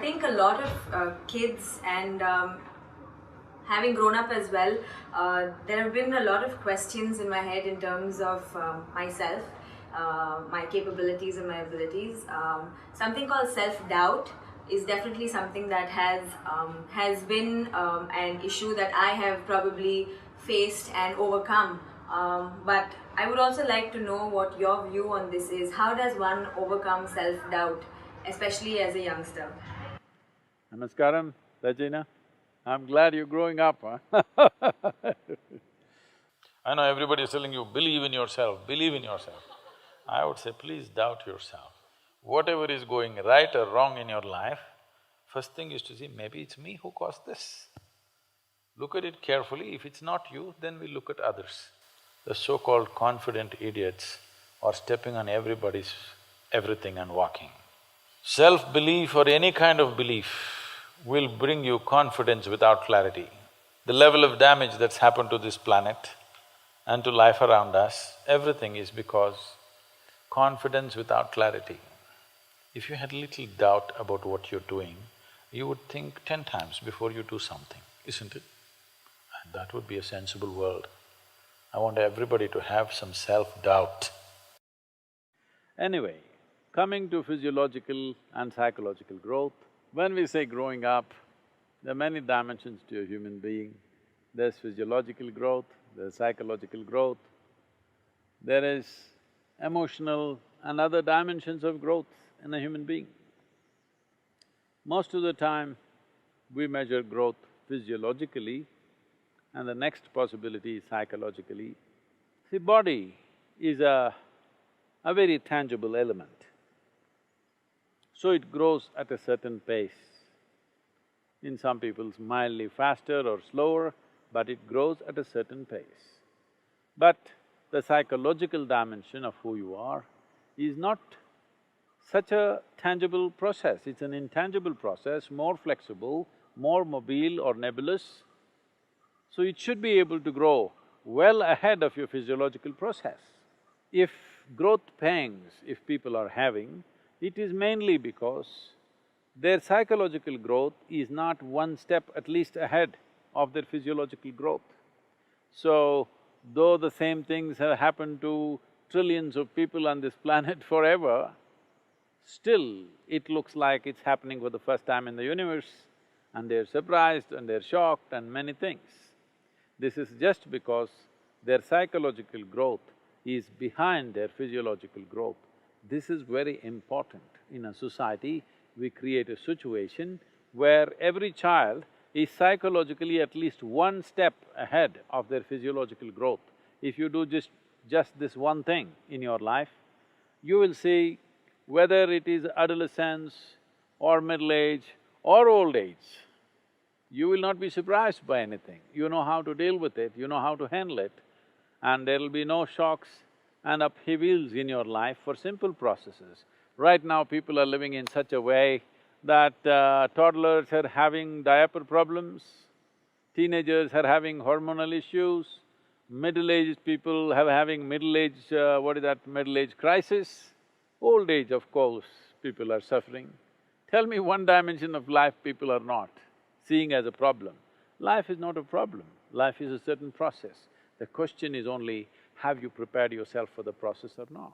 think a lot of kids and having grown up as well, there have been a lot of questions in my head in terms of myself, my capabilities and my abilities. Something called self-doubt is definitely something that has been an issue that I have probably faced and overcome. But I would also like to know what your view on this is. How does one overcome self-doubt, especially as a youngster? Namaskaram, Rajina. I'm glad you're growing up, huh? I know everybody is telling you, believe in yourself, believe in yourself. I would say, please doubt yourself. Whatever is going right or wrong in your life, first thing is to see, maybe it's me who caused this. Look at it carefully, if it's not you, then we look at others. The so-called confident idiots are stepping on everybody's everything and walking. Self-belief or any kind of belief will bring you confidence without clarity. The level of damage that's happened to this planet and to life around us, everything is because confidence without clarity. If you had little doubt about what you're doing, you would think 10 times before you do something, isn't it? And that would be a sensible world. I want everybody to have some self-doubt. Anyway, coming to physiological and psychological growth, when we say growing up, there are many dimensions to a human being. There's physiological growth, there's psychological growth, there is emotional and other dimensions of growth in a human being. Most of the time, we measure growth physiologically and the next possibility is psychologically. See, body is a very tangible element. So it grows at a certain pace. In some people's mildly faster or slower, but it grows at a certain pace. But the psychological dimension of who you are is not such a tangible process, it's an intangible process, more flexible, more mobile or nebulous. So it should be able to grow well ahead of your physiological process. If growth pangs, if people are having, it is mainly because their psychological growth is not one step at least ahead of their physiological growth. So, though the same things have happened to trillions of people on this planet forever, still it looks like it's happening for the first time in the universe and they're surprised and they're shocked and many things. This is just because their psychological growth is behind their physiological growth. This is very important. In a society, we create a situation where every child is psychologically at least one step ahead of their physiological growth. If you do just this one thing in your life, you will see whether it is adolescence or middle age or old age, you will not be surprised by anything. You know how to deal with it, you know how to handle it, and there will be no shocks and upheavals in your life for simple processes. Right now, people are living in such a way that toddlers are having diaper problems, teenagers are having hormonal issues, middle-aged people are having middle-age crisis. Old age, of course, people are suffering. Tell me one dimension of life people are not seeing as a problem. Life is not a problem, life is a certain process. The question is only, have you prepared yourself for the process or not?